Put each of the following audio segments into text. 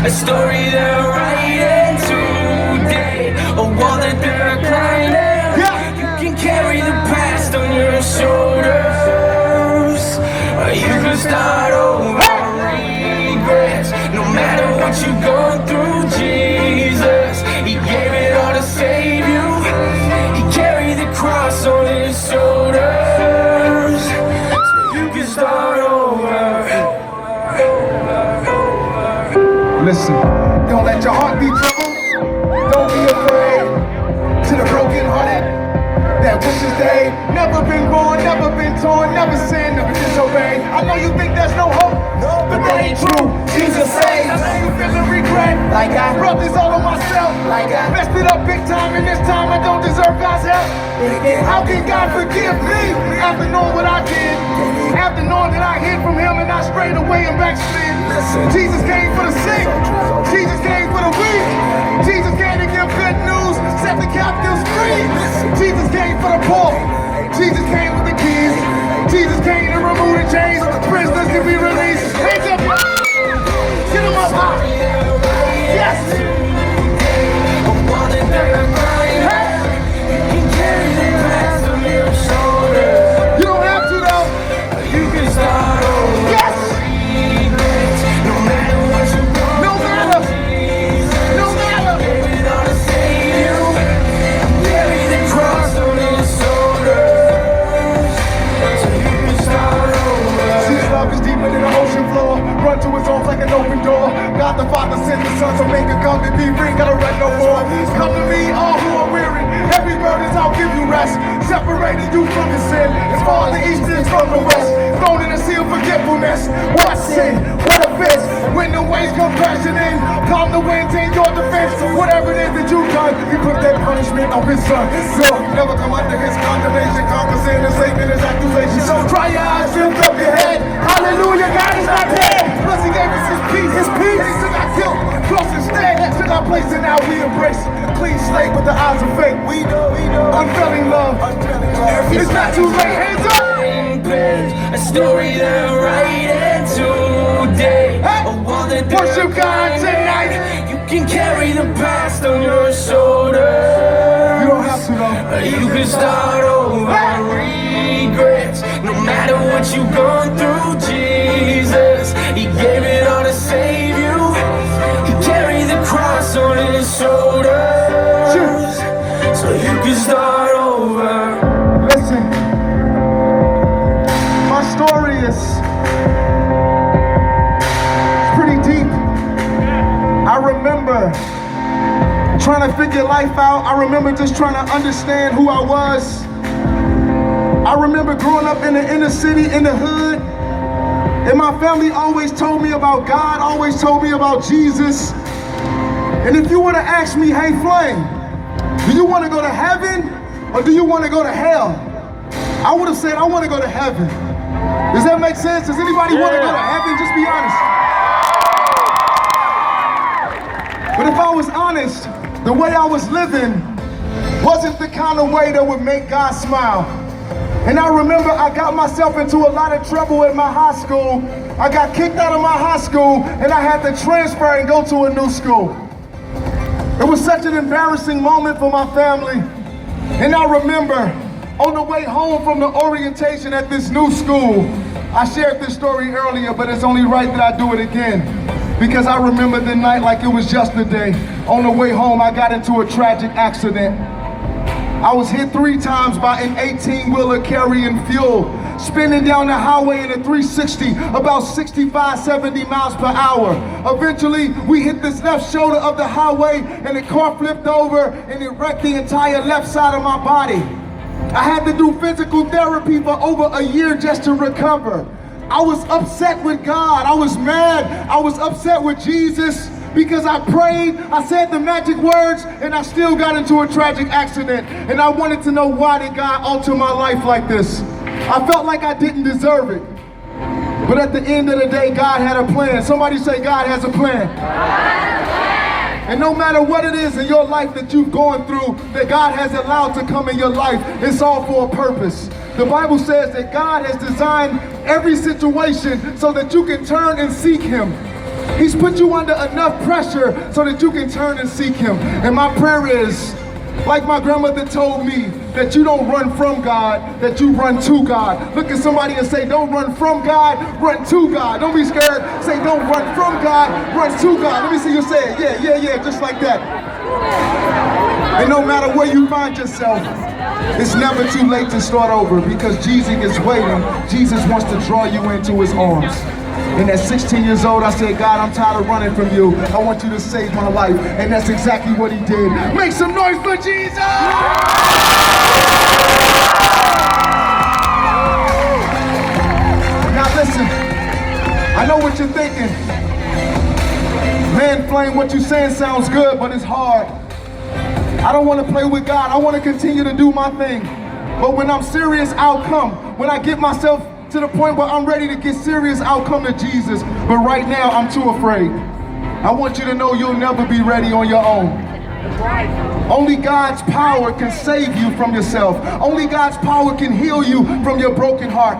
a story they're writing today, a wall that they're climbing. You can carry the past on your shoulders, or you can start over. Regrets, no matter what you've gone through, Jesus, He gave it all to save you. He carried the cross on His shoulders, so you can start over. Listen, don't let your heart be troubled. Don't be afraid. To the broken hearted that wishes they never been born, never been torn, never sinned, never disobeyed. I know you think there's no hope, but that ain't true. Jesus saves. I know you feeling regret, like I rubbed this all on myself, like I messed it up big time, and this time I don't deserve God's help. How can God forgive me after knowing what I did? After knowing that I hid from Him and I strayed away and backslid. Jesus came for the sick. Jesus came for the weak. Jesus came to give good news, set the captives free. Jesus came for the poor. Jesus came with the keys. Jesus came to remove the chains. Prisoners can be released. Hands up. Get them up high. Yes. You don't have to though. You can start over. Yes. No matter what you go through, No matter. No matter. gave it all to save you. Carry the cross on His shoulders, so you can start over. See, His love is deeper than the ocean floor. Run to His arms like an open door. God the Father sent the Son, so make it come to be free. Gotta run no more. Come to me, all who are weary. Heavy burdens, I'll give you rest. Separating you from your sin, as far as the east is from the west. Thrown in the sea of forgetfulness. What sin? What offense? When the waves come crashing in, calm the winds in your defense. Whatever it is that you've done, He put that punishment on His Son. So never come under His condemnation, conquering and Satan His accusation. So dry your eyes, lift up your head. Hallelujah, God is not dead. Plus He gave us His peace. His peace. He took our guilt, cross instead, took our place, and now we embrace a clean slate with the eyes of faith. We know, unfailing love. It's not too late. Hands up. A story they're writing today, a wall that they're Worship God tonight. You can carry the past on your shoulders. You don't have to though. You can start over. Regrets, no matter what you've gone through, Jesus, He gave it all to save you. He carried the cross on His shoulders, so you can start over. Listen, my story is pretty deep. I remember trying to figure life out. I remember just trying to understand who I was. I remember growing up in the inner city, in the hood, and my family always told me about God, always told me about Jesus. And if you were to ask me, hey Flame, do you want to go to heaven or do you want to go to hell? I would have said, I want to go to heaven. Does that make sense? Does anybody want to go to heaven? Just be honest. But if I was honest, the way I was living wasn't the kind of way that would make God smile. And I remember I got myself into a lot of trouble at my high school. I got kicked out of my high school and I had to transfer and go to a new school. It was such an embarrassing moment for my family. And I remember on the way home from the orientation at this new school, I shared this story earlier, but it's only right that I do it again. Because I remember the night like it was yesterday. On the way home, I got into a tragic accident. I was hit 3 times by an 18-wheeler carrying fuel, spinning down the highway in a 360, about 65, 70 miles per hour. Eventually, we hit this left shoulder of the highway and the car flipped over and it wrecked the entire left side of my body. I had to do physical therapy for over a year just to recover. I was upset with God. I was mad. I was upset with Jesus. Because I prayed, I said the magic words, and I still got into a tragic accident. And I wanted to know, why did God alter my life like this? I felt like I didn't deserve it. But at the end of the day, God had a plan. Somebody say, God has a plan. And no matter what it is in your life that you've gone through, that God has allowed to come in your life, it's all for a purpose. The Bible says that God has designed every situation so that you can turn and seek Him. He's put you under enough pressure so that you can turn and seek him. And my prayer is, like my grandmother told me, that you don't run from God, that you run to God. Look at somebody and say, don't run from God, run to God. Don't be scared. Say, don't run from God, run to God. Let me see you say it. Yeah, just like that. And no matter where you find yourself, it's never too late to start over, because Jesus is waiting. Jesus wants to draw you into his arms. And at 16 years old, I said, God, I'm tired of running from you. I want you to save my life. And that's exactly what he did. Make some noise for Jesus! Now listen, I know what you're thinking. Man, Flame, what you're saying sounds good, but it's hard. I don't want to play with God. I want to continue to do my thing. But when I'm serious, I'll come. When I get myself to the point where I'm ready to get serious, I'll come to Jesus. But right now, I'm too afraid. I want you to know you'll never be ready on your own. Only God's power can save you from yourself. Only God's power can heal you from your broken heart.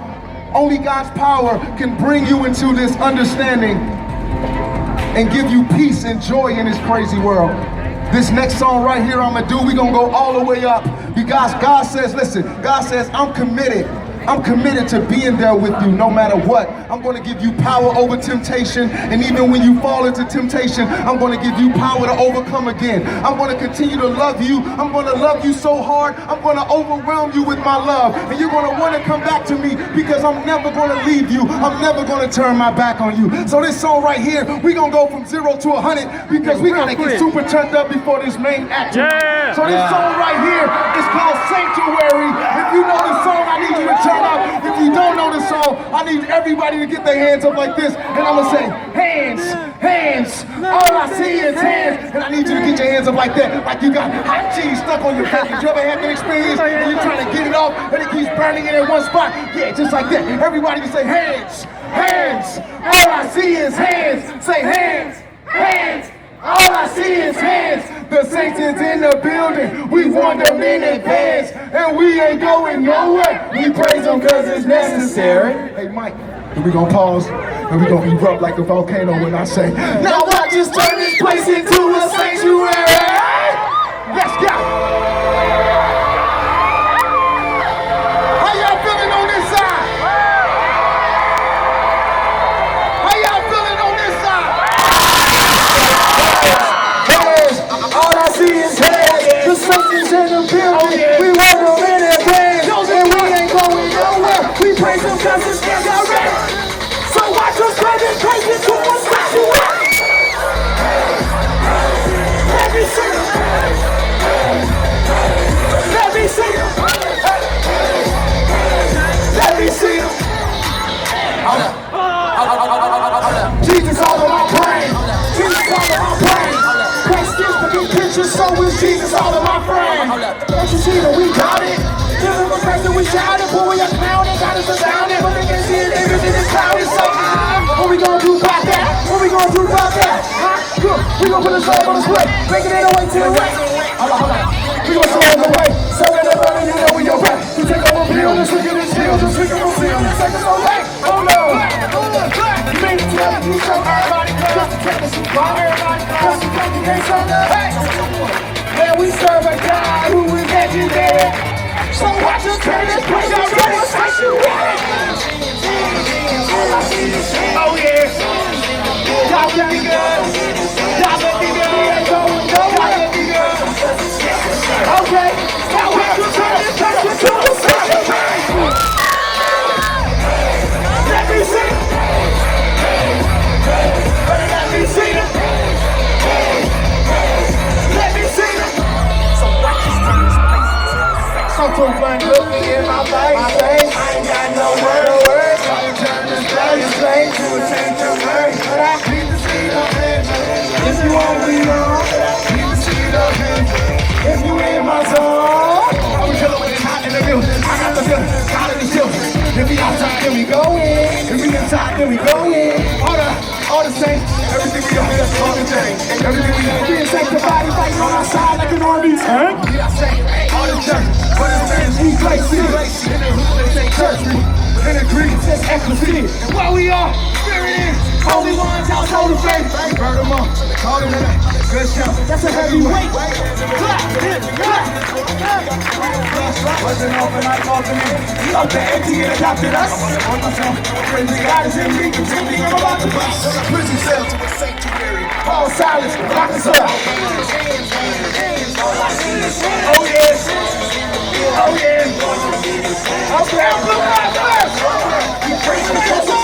Only God's power can bring you into this understanding and give you peace and joy in this crazy world. This next song right here I'm gonna do, we're gonna go all the way up. Because God says, listen, God says, I'm committed to being there with you no matter what. I'm going to give you power over temptation, and even when you fall into temptation, I'm going to give you power to overcome again. I'm going to continue to love you. I'm going to love you so hard, I'm going to overwhelm you with my love, and you're going to want to come back to me, because I'm never going to leave you. I'm never going to turn my back on you. So this song right here, we're going to go from 0 to 100, because we got to get super turned up before this main act. Yeah. So this song right here is called Sanctuary. If you know this song, I need you to turn up. If you don't know the song, I need everybody to get their hands up like this, and I'm gonna say, hands, hands, all I see is hands, and I need you to get your hands up like that, like you got hot cheese stuck on your face. Did you ever have that experience when you're trying to get it off and it keeps burning in one spot? Yeah, just like that. Everybody can say hands, hands, all I see is hands. Say hands, hands. All I see is hands. The saints is in the building. We want them in advance, and we ain't going nowhere. We praise them because it's necessary. Hey, Mike, we gonna pause, and we gonna erupt like a volcano when I say, now watch us turn this place into a sanctuary. Let's go. How y'all feeling on this side? How y'all feeling on this side? All I see is heads. The saints is in the building. We want them in advance, and we ain't going nowhere. We praise them because it's necessary. So watch us turn this place into a sanctuary. Let me see them. Let me see them. Let me see them. Jesus all of my brain. Jesus all of my brain. Christ is the big picture, so is Jesus all of my brain. Don't you see that we got it? Give him a praise and we shout it, but we are clowning, got us astounded, but they can't see it, everything is clouded. So what we gonna do about that? What we gonna do about that? Huh? Good. We gonna put a song on the split, making it away to the right. Hold on. We gonna song on the way, so in the morning you know we your back. We take over buildings, we get in shields, and we can see them, take us away. Hold on. You made it to you so everybody come, just to take us some fun. Everybody come, just to take you can't come. Hey! Man, we serve a God who is legendary. So watch us turn this place into a sanctuary. Oh yeah. Y'all looking good. Y'all looking good. Y'all looking good. Okay. Now watch us turn this place into a sanctuary. Let me see. Let me see them. Let me see them. So watch us turn this place into a sanctuary. I'm too fun looking in my face. I ain't got no words. I can turn this place to a sanctuary. But I need to see the vision. If you won't be wrong, need to see the vision. If you in my zone, I'm chillin' when it's hot in the building. I got the feeling, hot in the children. If we outside, then we go in. If we inside, then we go in. All the same. Everything we do, that's all the same. Everything we do, being sanctified, fighting on our side like an army. Yeah, I say all the church, but it's man, we place in the hood, they say church. In the Greek, it's Amplify. And what we are, spirit is, holy ones, household of faith. Burn them up, call it a good show. That's a heavyweight. Wasn't overnight walking in. He up the empty and adopted us. On myself, crazy God is in me. Continue, I'm about to bust. Prison cell to a sanctuary. Paul Silas, lock us up. Oh yes. Oh yeah. Okay, I'm looking at this. You praise him.